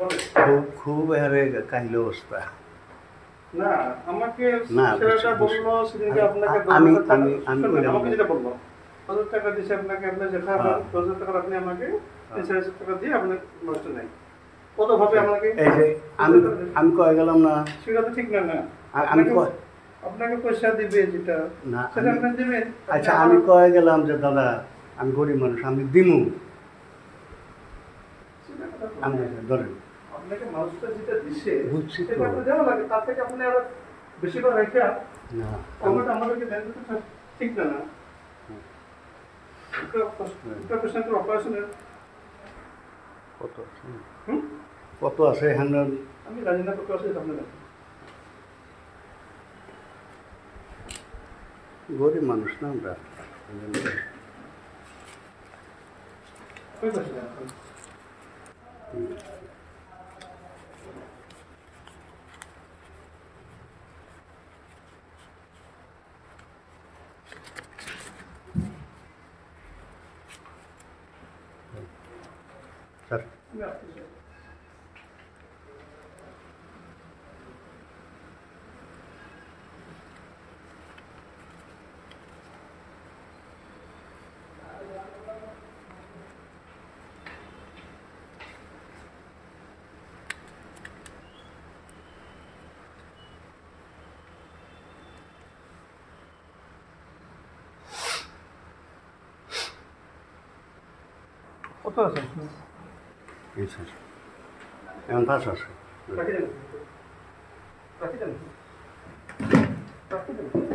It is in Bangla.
খুব খুব এহারে কাহিল অবস্থা। না আমাকে না, ছেলেটা বুঝছি। বললো সেদিনকে আপনাকে আমি 10,000 টাকা আমি আমি শুনবেন, বললাম আমাকে যে- যেটা বললো 1000 টাকা দিয়েছে আপনাকে, আপনার যেটা হ্যাঁ। 10,000 টাকা আপনি আমাকে হ্যাঁ। 3,500 টাকা দিয়ে আপনার নষ্ট নেই কতভাবে আমাকে এই যে আমি আমি কয়ে গেলাম না, সেটা তো ঠিক না। না আমি আপনাকে পয়সা দিবে যেটা না সেটা আপনি দিবেন। আচ্ছা আমি কয়ে গেলাম যে দাদা আমি গরিব মানুষ, আমি দিমু, আমি ধরেন আপনাকে মানুষটা যেটা দিছে বুঝছি তো। সেটা আপনি দেওয়া লাগে, তার থেকে আপনি আরো বেশি করে রেখে না আমাকে আমাদেরকে দেন, তো ঠিক না। না এটা পেশেন্টের অপারেশনের কত আছে হুম কত আছে এখানে আমি জানি না কত আছে আপনি জানেন। গরিব মানুষ না আমরা। কই পাচ্ছেন আপনি? স্যার আমি আসতেছি। কত আছে? এই স্যার এখন 5 আছে। রাখি দেন, রাখি দেন, রাখি দেন।